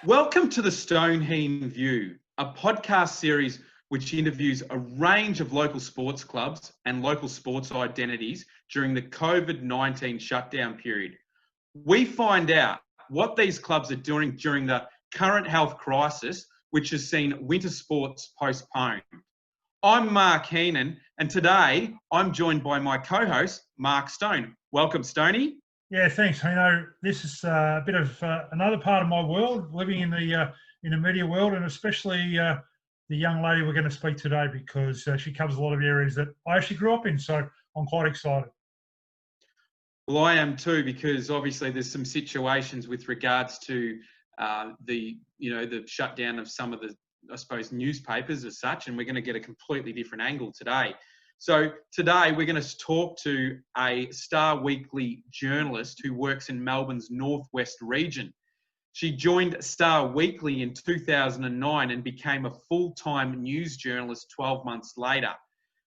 Welcome to the Heen View, a podcast series which interviews a range of local sports clubs and local sports identities during the COVID-19 shutdown period. We find out what these clubs are doing during the current health crisis, which has seen winter sports postponed. I'm Mark Heenan, and today I'm joined by my co-host, Mark Stone. Welcome, Stoney. Yeah, thanks. This is a bit of another part of my world, living in the media world, and especially the young lady we're going to speak today, because she covers a lot of areas that I actually grew up in. So I'm quite excited. Well, I am too, because obviously there's some situations with regards to the shutdown of some of the, I suppose, newspapers as such, and we're going to get a completely different angle today. So today we're going to talk to a Star Weekly journalist who works in Melbourne's northwest region. She joined Star Weekly in 2009 and became a full-time news journalist 12 months later.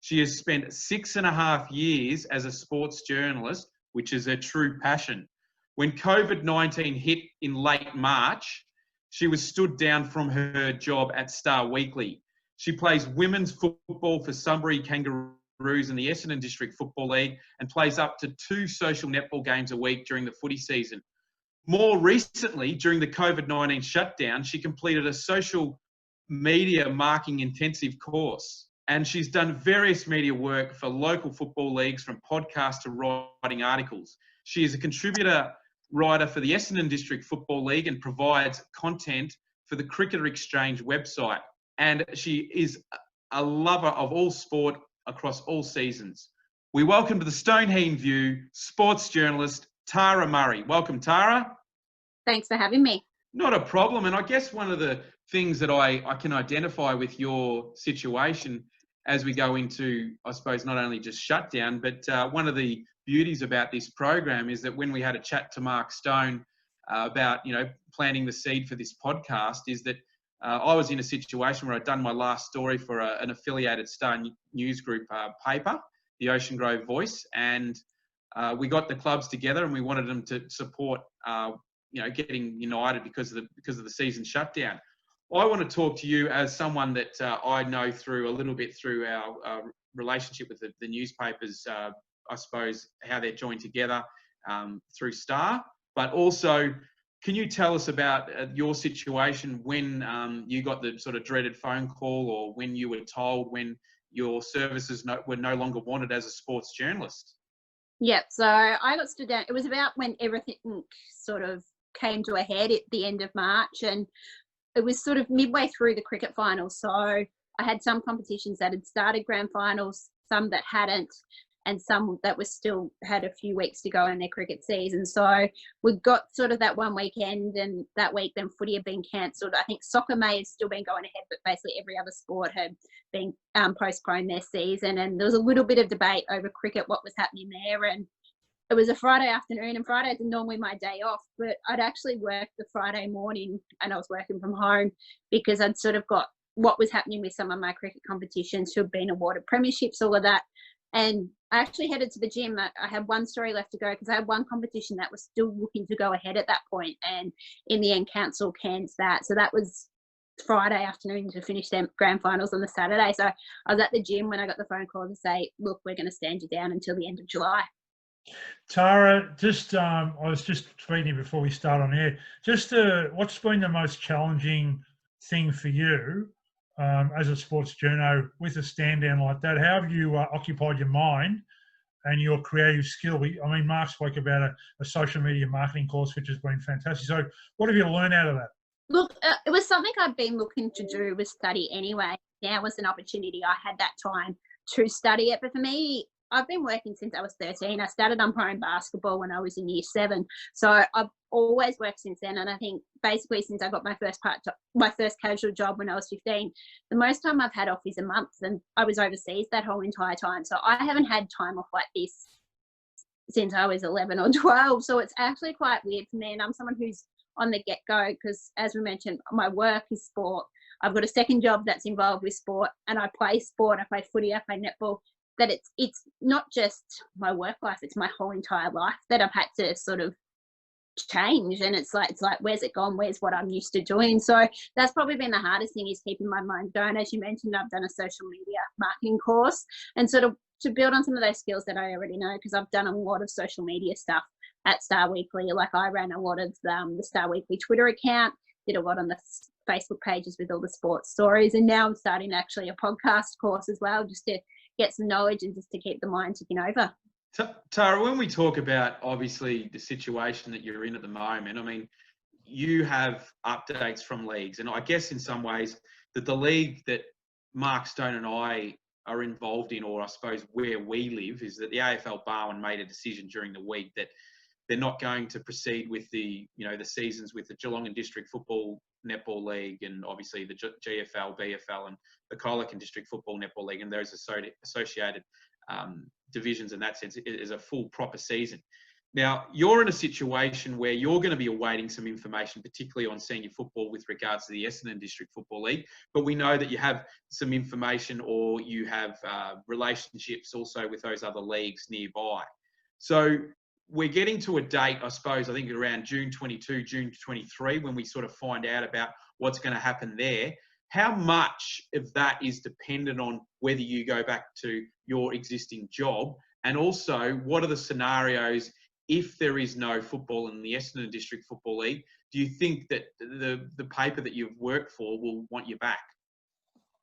She has spent 6.5 years as a sports journalist, which is her true passion. When COVID-19 hit in late March, she was stood down from her job at Star Weekly. She plays women's football for Sunbreed Kangaroos in the Essendon District Football League and plays up to 2 social netball games a week during the footy season. More recently, during the COVID-19 shutdown, she completed a social media marketing intensive course, and she's done various media work for local football leagues, from podcasts to writing articles. She is a contributor writer for the Essendon District Football League and provides content for the Cricketer Exchange website. And she is a lover of all sport across all seasons. We welcome to the Heen View sports journalist, Tara Murray. Welcome, Tara. Thanks for having me. Not a problem. And I guess one of the things that I can identify with your situation as we go into, I suppose, not only just shutdown, but one of the beauties about this program is that when we had a chat to Mark Stone about, planting the seed for this podcast, is that I was in a situation where I'd done my last story for an affiliated Star News Group paper, the Ocean Grove Voice, and we got the clubs together and we wanted them to support, getting united because of the season shutdown. I want to talk to you as someone that I know through a little bit through our relationship with the newspapers, I suppose, how they're joined together through Star, but also, can you tell us about your situation when you got the sort of dreaded phone call, or when you were told when your services were no longer wanted as a sports journalist? Yeah, so I got stood down. It was about when everything sort of came to a head at the end of March, and it was sort of midway through the cricket finals. So I had some competitions that had started grand finals, some that hadn't, and some that was still had a few weeks to go in their cricket season. So we got sort of that one weekend, and that week then footy had been cancelled. I think soccer may have still been going ahead, but basically every other sport had been postponed their season. And there was a little bit of debate over cricket, what was happening there. And it was a Friday afternoon, and Fridays are normally my day off, but I'd actually worked the Friday morning and I was working from home because I'd sort of got what was happening with some of my cricket competitions who had been awarded premierships, all of that. And I actually headed to the gym. I had one story left to go because I had one competition that was still looking to go ahead at that point, and in the end council canned that. So that was Friday afternoon to finish them grand finals on the Saturday. So I was at the gym when I got the phone call to say, look, we're going to stand you down until the end of July. Tara, I was just tweeting before we start on air, what's been the most challenging thing for you as a sports journo with a stand down like that? How have you occupied your mind and your creative skill? I mean, Mark spoke about a social media marketing course, which has been fantastic. So what have you learned out of that? Look, it was something I've been looking to do, was study anyway. Now was an opportunity. I had that time to study it. But for me, I've been working since I was 13. I started umpiring basketball when I was in year 7. So I've always worked since then. And I think basically since I got my first casual job when I was 15, the most time I've had off is a month. And I was overseas that whole entire time. So I haven't had time off like this since I was 11 or 12. So it's actually quite weird for me. And I'm someone who's on the get-go because, as we mentioned, my work is sport. I've got a second job that's involved with sport, and I play sport. I play footy, I play netball. That it's not just my work life, it's my whole entire life that I've had to sort of change, and it's like where's it gone, where's what I'm used to doing. So that's probably been the hardest thing, is keeping my mind going. As you mentioned, I've done a social media marketing course, and sort of to build on some of those skills that I already know, because I've done a lot of social media stuff at Star Weekly. Like I ran a lot of the Star Weekly Twitter account, did a lot on the Facebook pages with all the sports stories, and now I'm starting actually a podcast course as well, just to get some knowledge and just to keep the mind ticking over. Tara, when we talk about obviously the situation that you're in at the moment, I mean, you have updates from leagues, and I guess in some ways that the league that Mark Stone and I are involved in, or I suppose where we live, is that the AFL Barwon made a decision during the week that they're not going to proceed with the seasons with the Geelong and District Football Netball League, and obviously the GFL, BFL, and the Colac District Football Netball League, and those associated divisions in that sense, is a full proper season. Now, you're in a situation where you're going to be awaiting some information, particularly on senior football with regards to the Essendon District Football League, but we know that you have some information, or you have relationships also with those other leagues nearby. So we're getting to a date, I suppose, I think around June 22, June 23, when we sort of find out about what's going to happen there. How much of that is dependent on whether you go back to your existing job? And also, what are the scenarios if there is no football in the Essendon District Football League? Do you think that the paper that you've worked for will want you back?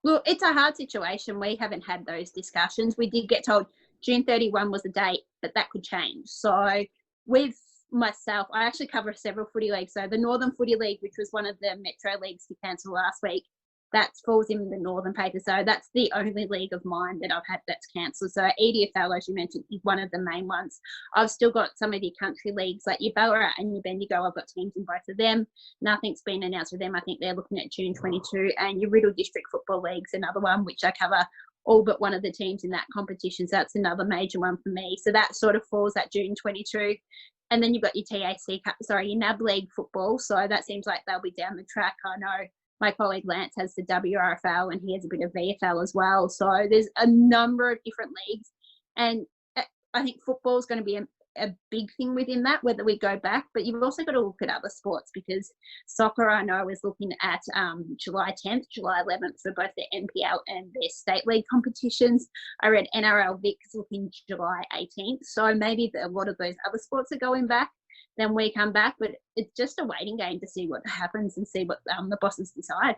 Look, it's a hard situation. We haven't had those discussions. We did get told June 31 was the date, but that could change. So with myself, I actually cover several footy leagues. So the Northern Footy League, which was one of the Metro leagues to cancel last week, that falls in the Northern paper. So that's the only league of mine that I've had that's cancelled. So EDFL, as you mentioned, is one of the main ones. I've still got some of your country leagues, like your Ballarat and your Bendigo. I've got teams in both of them. Nothing's been announced with them. I think they're looking at June 22. And your Riddle District Football League's another one, which I cover all but one of the teams in that competition. So that's another major one for me. So that sort of falls at June 22. And then you've got your your NAB League football. So that seems like they'll be down the track. I know my colleague Lance has the WRFL, and he has a bit of VFL as well. So there's a number of different leagues. And I think football is going to be a big thing within that, whether we go back. But you've also got to look at other sports, because soccer, I know, is looking at July 10th, July 11th for both the NPL and their state league competitions. I read NRL Vic is looking July 18th. So maybe a lot of those other sports are going back. Then we come back, but it's just a waiting game to see what happens and see what the bosses decide.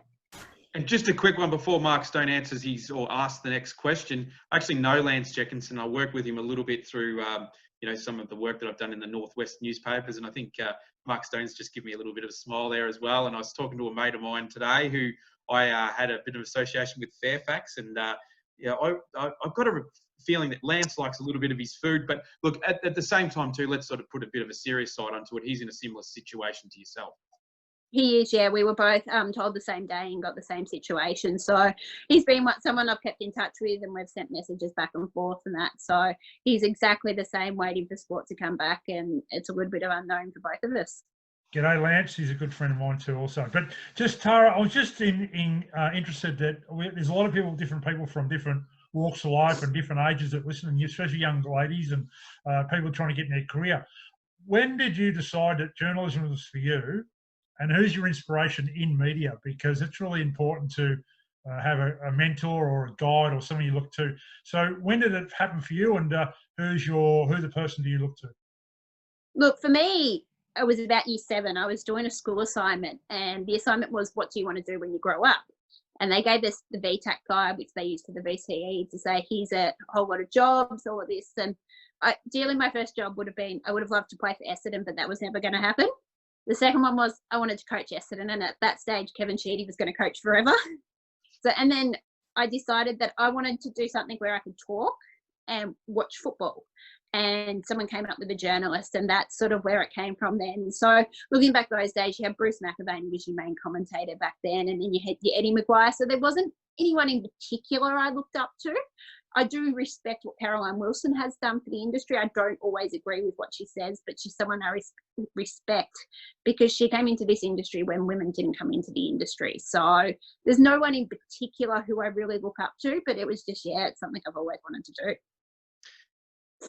And just a quick one before Mark Stone answers or asks the next question. I actually know Lance Jeckinson. I work with him a little bit through some of the work that I've done in the Northwest newspapers, and I think Mark Stone's just given me a little bit of a smile there as well. And I was talking to a mate of mine today who I had a bit of association with Fairfax, and I've got a feeling that Lance likes a little bit of his food. But look, at the same time too, let's sort of put a bit of a serious side onto it. He's in a similar situation to yourself. He is, yeah. We were both told the same day and got the same situation. So he's been someone I've kept in touch with, and we've sent messages back and forth and that. So he's exactly the same, waiting for sport to come back, and it's a little bit of unknown for both of us. G'day, Lance. He's a good friend of mine too also. But just, Tara, I was just interested that there's a lot of different people from different walks of life and different ages that listen, and especially young ladies and people trying to get in their career. When did you decide that journalism was for you, and who's your inspiration in media? Because it's really important to have a mentor or a guide or someone you look to. So when did it happen for you, and who the person do you look to? Look, for me, it was about year 7. I was doing a school assignment, and the assignment was, what do you want to do when you grow up? And they gave us the VTAC guide, which they used for the VCE, to say, here's a whole lot of jobs, all of this. And ideally, my first job would have been, I would have loved to play for Essendon, but that was never going to happen. The second one was, I wanted to coach Essendon, and at that stage, Kevin Sheedy was going to coach forever. And then I decided that I wanted to do something where I could talk and watch football. And someone came up with a journalist, and that's sort of where it came from then. So looking back those days, you had Bruce McAvaney, who was your main commentator back then, and then you had your Eddie Maguire. So there wasn't anyone in particular I looked up to. I do respect what Caroline Wilson has done for the industry. I don't always agree with what she says, but she's someone I respect, because she came into this industry when women didn't come into the industry. So there's no one in particular who I really look up to, but it was just, it's something I've always wanted to do.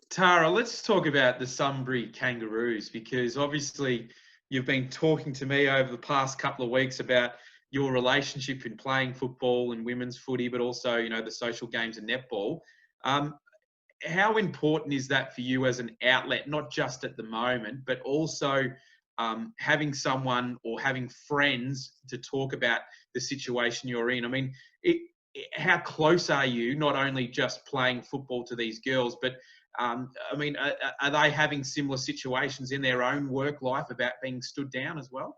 Tara, let's talk about the Sunbreed Kangaroos, because obviously you've been talking to me over the past couple of weeks about your relationship in playing football and women's footy, but also, you know, the social games and netball. How important is that for you as an outlet, not just at the moment, but also having someone or having friends to talk about the situation you're in? I mean, how close are you, not only just playing football to these girls, but I mean, are they having similar situations in their own work life about being stood down as well?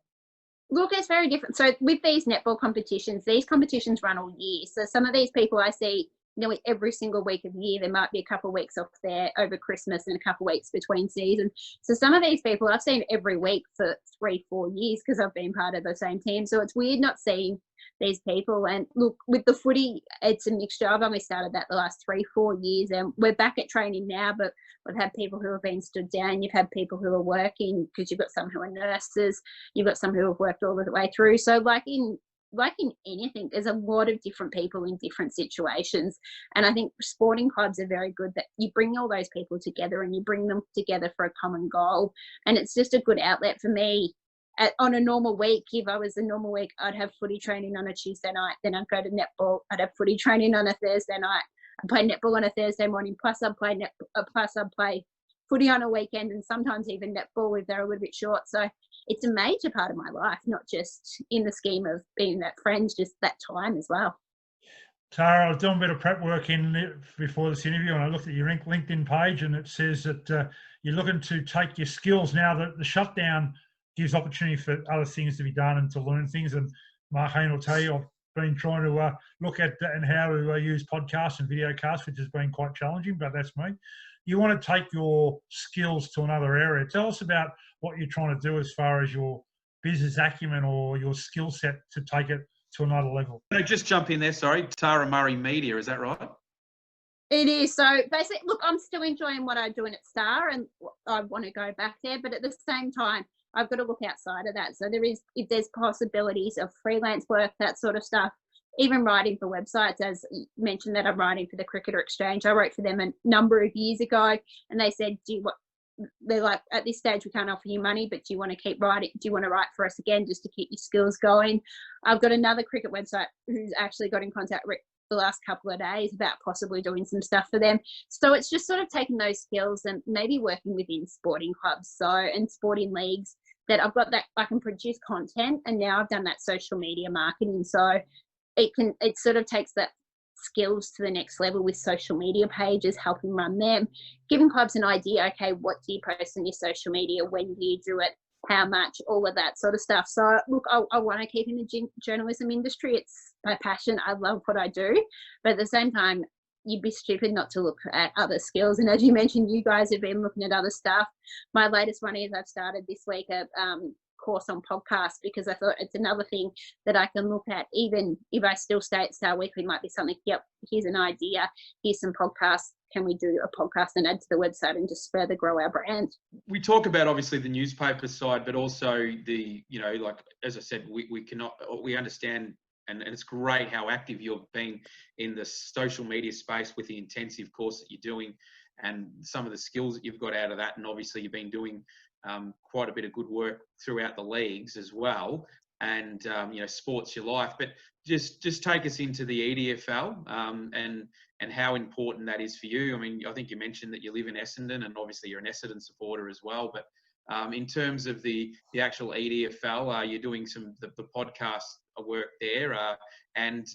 Look, it's very different. So with these netball competitions, these competitions run all year. So some of these people I see nearly every single week of the year. There might be a couple of weeks off there over Christmas and a couple of weeks between seasons. So some of these people I've seen every week for 3-4 years because I've been part of the same team. So it's weird not seeing these people. And look, with the footy, it's a mixture. I've only started that the last 3-4 years, and we're back at training now, but we've had people who have been stood down. You've had people who are working, because you've got some who are nurses. You've got some who have worked all the way through. So like in anything, there's a lot of different people in different situations. And I think sporting clubs are very good that you bring all those people together and you bring them together for a common goal. And it's just a good outlet for me. On a normal week, if I was a normal week, I'd have footy training on a Tuesday night, then I'd go to netball. I'd have footy training on a Thursday night. I'd play netball on a Thursday morning, plus I'd play footy on a weekend, and sometimes even netball if they're a little bit short. So it's a major part of my life, not just in the scheme of being that friend, just that time as well. Tara, I was doing a bit of prep work before this interview, and I looked at your LinkedIn page, and it says that you're looking to take your skills now that the shutdown gives opportunity for other things to be done and to learn things. And Mark Heen will tell you, I've been trying to look at and how to use podcasts and video casts, which has been quite challenging, but that's me. You want to take your skills to another area. Tell us about what you're trying to do as far as your business acumen or your skill set to take it to another level. Can I just jump in there? Sorry, Tara Murray Media, is that right? It is. So basically, look, I'm still enjoying what I'm doing at Star, and I want to go back there, but at the same time, I've got to look outside of that. So if there's possibilities of freelance work, that sort of stuff, even writing for websites, as mentioned that I'm writing for the Cricketer Exchange. I wrote for them a number of years ago, and they said, they're like, at this stage, we can't offer you money, but do you want to keep writing? Do you want to write for us again just to keep your skills going? I've got another cricket website who's actually got in contact with the last couple of days about possibly doing some stuff for them. So it's just sort of taking those skills and maybe working within sporting clubs and sporting leagues that I've got that I can produce content, and now I've done that social media marketing. So it sort of takes that skills to the next level with social media pages, helping run them, giving clubs an idea, okay, what do you post on your social media, when do you do it, how much, all of that sort of stuff. So look, I want to keep in the journalism industry. It's my passion. I love what I do, but at the same time, you'd be stupid not to look at other skills. And as you mentioned, you guys have been looking at other stuff. My latest one is I've started this week a course on podcasts, because I thought it's another thing that I can look at. Even if I still stay at Star Weekly, might be something, yep, here's an idea, here's some podcasts, can we do a podcast and add to the website and just further grow our brand? We talk about obviously the newspaper side, but also the, you know, like, as I said, we understand, and it's great how active you've been in the social media space with the intensive course that you're doing and some of the skills that you've got out of that. And obviously you've been doing quite a bit of good work throughout the leagues as well. And, you know, sport's your life, but just take us into the EDFL and how important that is for you. I mean, I think you mentioned that you live in Essendon, and obviously you're an Essendon supporter as well, but in terms of the actual EDFL, you're doing the podcast work there, and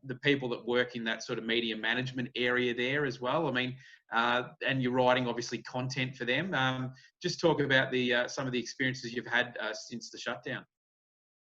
the people that work in that sort of media management area there as well. I mean, and you're writing obviously content for them. Just talk about some of the experiences you've had since the shutdown.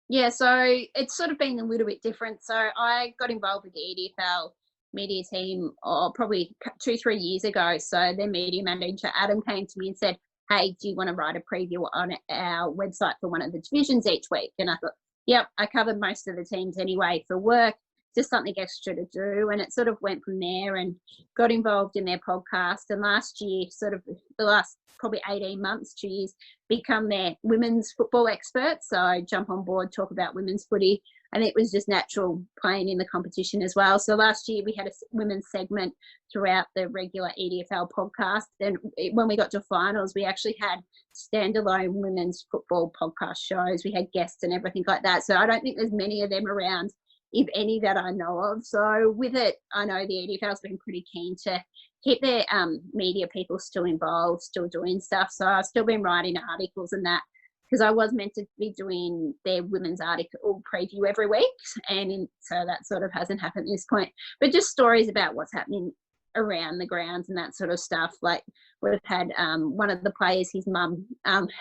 Yeah, so it's sort of been a little bit different. So I got involved with the EDFL media team probably 2-3 years ago. So their media manager, Adam, came to me and said, hey, do you want to write a preview on our website for one of the divisions each week? And I thought, yep, I covered most of the teams anyway for work, just something extra to do. And it sort of went from there, and got involved in their podcast. And last year, sort of the last probably 18 months, 2 years, become their women's football expert. So I jump on board, talk about women's footy. And it was just natural playing in the competition as well. So last year we had a women's segment throughout the regular EDFL podcast. And when we got to finals, we actually had standalone women's football podcast shows. We had guests and everything like that. So I don't think there's many of them around, if any, that I know of. So with it, I know the EDFL's been pretty keen to keep their media people still involved, still doing stuff. So I've still been writing articles and that, because I was meant to be doing their women's article preview every week. So that sort of hasn't happened at this point. But just stories about what's happening around the grounds and that sort of stuff. Like we've had one of the players, his mum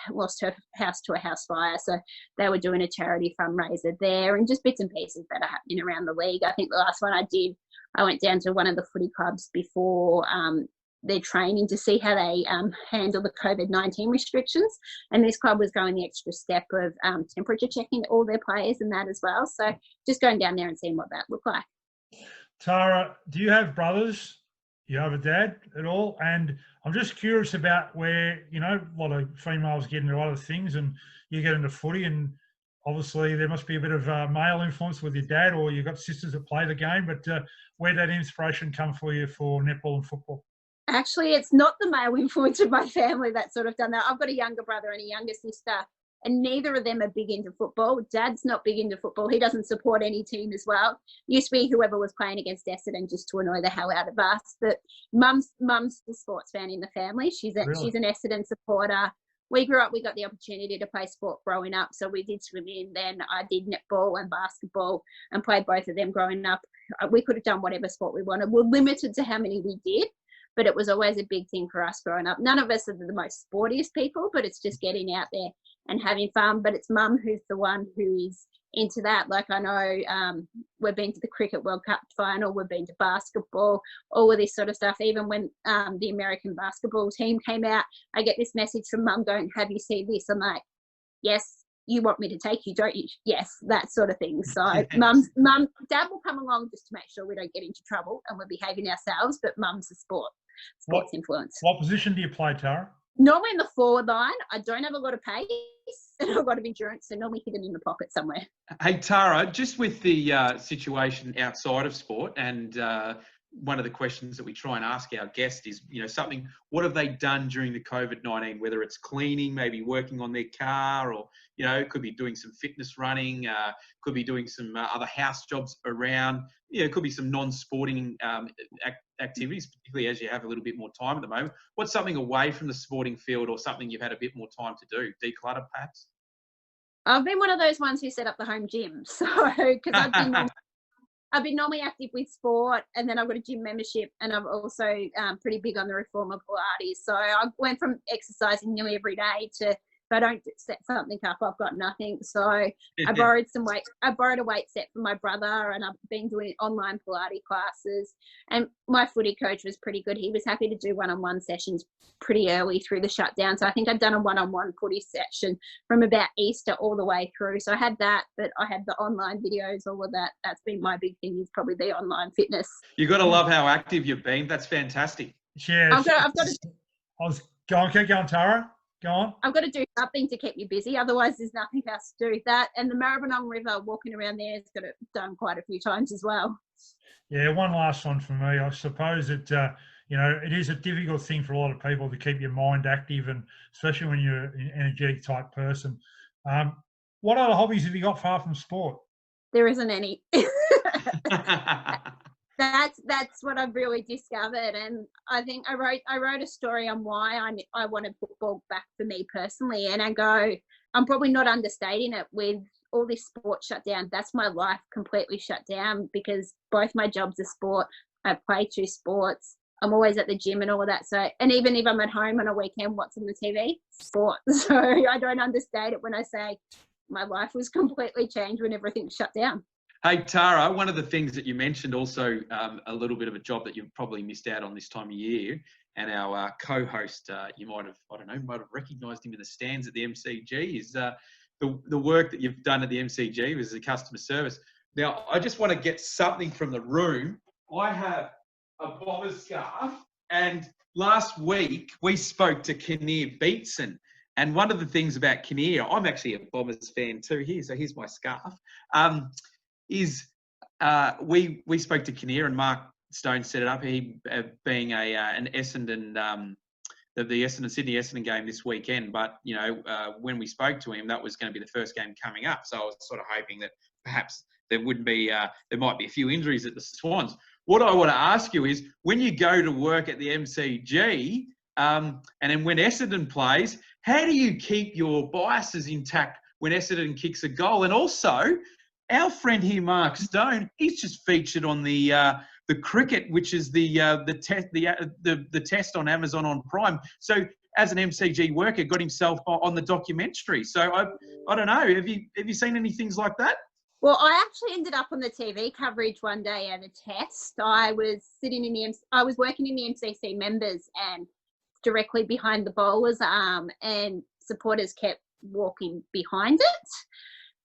lost her house to a house fire, so they were doing a charity fundraiser there, and just bits and pieces that are happening around the league. I think the last one I did, I went down to one of the footy clubs before their training to see how they handle the COVID-19 restrictions, and this club was going the extra step of temperature checking all their players and that as well. So just going down there and seeing what that looked like. Tara, do you have brothers? You have a dad at all? And I'm just curious about where, you know, a lot of females get into other things and you get into footy, and obviously there must be a bit of male influence with your dad, or you've got sisters that play the game, but where did that inspiration come for you for netball and football? Actually, it's not the male influence of my family that's sort of done that. I've got a younger brother and a younger sister, and neither of them are big into football. Dad's not big into football. He doesn't support any team as well. Used to be whoever was playing against Essendon, just to annoy the hell out of us. But mum's the sports fan in the family. She's an Essendon supporter. We grew up, we got the opportunity to play sport growing up. So we did swimming, then I did netball and basketball and played both of them growing up. We could have done whatever sport we wanted. We're limited to how many we did, but it was always a big thing for us growing up. None of us are the most sportiest people, but it's just getting out there and having fun. But it's mum who's the one who is into that. Like I know we've been to the Cricket World Cup final, we've been to basketball, all of this sort of stuff. Even when the American basketball team came out, I get this message from mum going, have you seen this? I'm like, yes. You want me to take you, don't you? Yes, that sort of thing. So dad will come along just to make sure we don't get into trouble and we're behaving ourselves, but mum's the sports influence. What position do you play, Tara? Normally in the forward line. I don't have a lot of pace and a lot of endurance, so normally hidden in the pocket somewhere. Hey, Tara, just with the situation outside of sport, and one of the questions that we try and ask our guests is, you know, what have they done during the COVID-19, whether it's cleaning, maybe working on their car, or, you know, could be doing some fitness running, could be doing some other house jobs around, you know, could be some non-sporting activities, particularly as you have a little bit more time at the moment. What's something away from the sporting field, or something you've had a bit more time to do? Declutter, perhaps? I've been one of those ones who set up the home gym. So, because I've been normally active with sport, and then I've got a gym membership, and I'm also pretty big on the reform of Pilates. So I went from exercising nearly every day to, if I don't set something up, I've got nothing. So I borrowed some weight. I borrowed a weight set from my brother, and I've been doing online Pilates classes. And my footy coach was pretty good. He was happy to do one-on-one sessions pretty early through the shutdown. So I think I've done a one-on-one footy session from about Easter all the way through. So I had that, but I had the online videos, all of that. That's been my big thing, is probably the online fitness. You've got to love how active you've been. That's fantastic. Yeah. I've got to keep going, Tara. Go on. I've got to do something to keep me busy. Otherwise, there's nothing else to do. That and the Maribyrnong River, walking around there, has got it done quite a few times as well. Yeah, one last one for me. I suppose that, you know, it is a difficult thing for a lot of people to keep your mind active, and especially when you're an energetic type person. What other hobbies have you got far from sport? There isn't any. That's what I've really discovered, and I think I wrote a story on why I wanted football back for me personally, and I'm probably not understating it. With all this sport shut down, that's my life completely shut down, because both my jobs are sport. I play 2 sports. I'm always at the gym and all of that. So, and even if I'm at home on a weekend, what's on the TV? Sport. So I don't understate it when I say my life was completely changed when everything shut down. Hey, Tara, one of the things that you mentioned also, a little bit of a job that you've probably missed out on this time of year, and our co-host, you might have recognised him in the stands at the MCG, is the work that you've done at the MCG as a customer service. Now, I just want to get something from the room. I have a Bombers scarf, and last week we spoke to Kinnear Beatson, and one of the things about Kinnear, I'm actually a Bombers fan too here, so here's my scarf. is we spoke to Kinnear and Mark Stone set it up. He being an Essendon, the Sydney Essendon game this weekend. But when we spoke to him, that was going to be the first game coming up. So I was sort of hoping that perhaps there might be a few injuries at the Swans. What I want to ask you is, when you go to work at the MCG, and then when Essendon plays, how do you keep your biases intact when Essendon kicks a goal? And also, our friend here, Mark Stone, he's just featured on the cricket, which is the test on Amazon on Prime. So as an MCG worker, got himself on the documentary. So I don't know. Have you seen any things like that? Well, I actually ended up on the TV coverage one day at a test. I was working in the MCC members and directly behind the bowler's arm, and supporters kept walking behind it.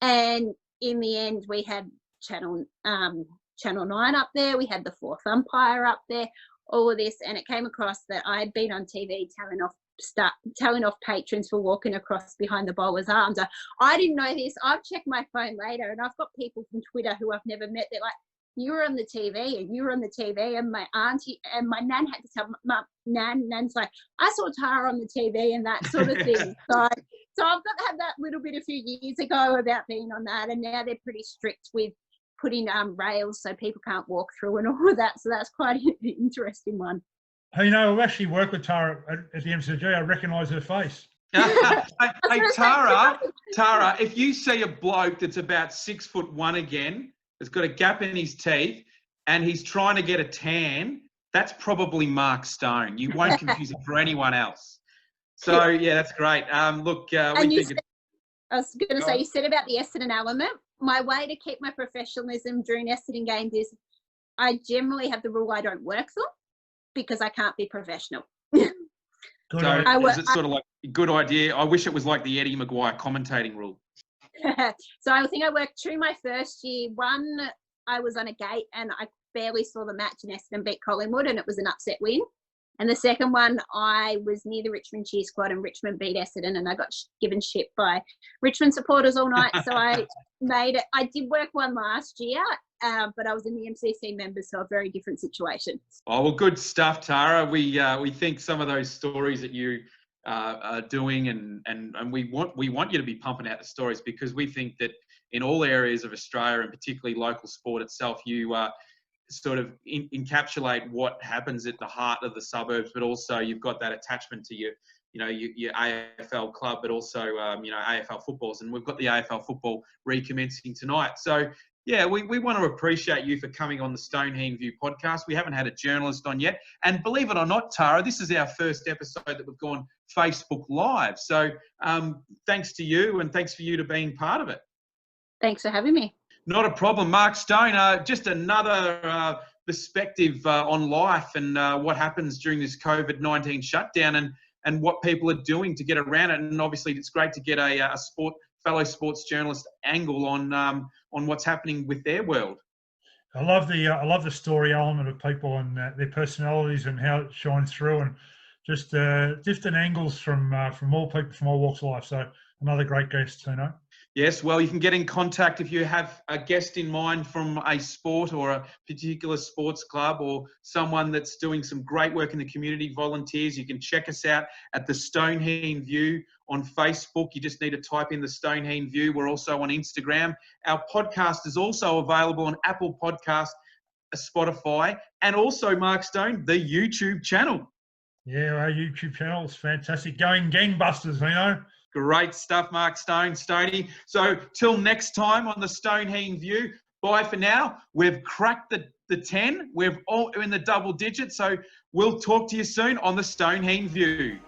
And in the end, we had Channel 9 up there. We had the fourth umpire up there, all of this. And it came across that I had been on TV telling off patrons for walking across behind the bowler's arms. I didn't know this. I've checked my phone later, and I've got people from Twitter who I've never met. They're like, you were on the TV, and you were on the TV. And my auntie and my nan had to tell my nan's like, I saw Tara on the TV and that sort of thing. So I've had that little bit a few years ago about being on that, and now they're pretty strict with putting rails so people can't walk through and all of that. So that's quite an interesting one. Hey, I've actually worked with Tara at the MCG. I recognise her face. Hey, Tara, if you see a bloke that's about 6'1" again, that's got a gap in his teeth, and he's trying to get a tan, that's probably Mark Stone. You won't confuse him for anyone else. So yeah, that's great. Look, I was going to say, you said about the Essendon element. My way to keep my professionalism during Essendon games is I generally have the rule I don't work them because I can't be professional. So is it sort of like a good idea? I wish it was like the Eddie Maguire commentating rule. So I think I worked through my first year. One, I was on a gate and I barely saw the match, and Essendon beat Collingwood, and it was an upset win. And the second one, I was near the Richmond cheer squad, and Richmond beat Essendon, and I got given shit by Richmond supporters all night. So I made it. I did work one last year, but I was in the MCC members, so a very different situation. Oh, well, good stuff, Tara. We think some of those stories that you are doing, and we want you to be pumping out the stories, because we think that in all areas of Australia, and particularly local sport itself, you sort of encapsulate what happens at the heart of the suburbs, but also you've got that attachment to your AFL club, but also AFL footballs, and we've got the AFL football recommencing tonight. So yeah, we want to appreciate you for coming on the Stoneheen View podcast. We haven't had a journalist on yet, and believe it or not, Tara, this is our first episode that we've gone Facebook Live. So thanks to you, and thanks for you to being part of it. Thanks for having me. Not a problem. Mark Stone, just another perspective on life and what happens during this COVID-19 shutdown, and what people are doing to get around it. And obviously it's great to get a fellow sports journalist angle on what's happening with their world. I love the story element of people and their personalities and how it shines through, and just different angles from all people from all walks of life. So another great guest, Tino. Yes, well, you can get in contact if you have a guest in mind from a sport or a particular sports club, or someone that's doing some great work in the community, volunteers. You can check us out at the Stoneheen View on Facebook. You just need to type in the Stoneheen View. We're also on Instagram. Our podcast is also available on Apple Podcasts, Spotify, and also, Mark Stone, the YouTube channel. Yeah, our YouTube channel is fantastic. Going gangbusters, Great stuff, Mark Stone, Stoney. So till next time on the Stoneheen View, bye for now. We've cracked the 10. We're all in the double digits. So we'll talk to you soon on the Stoneheen View.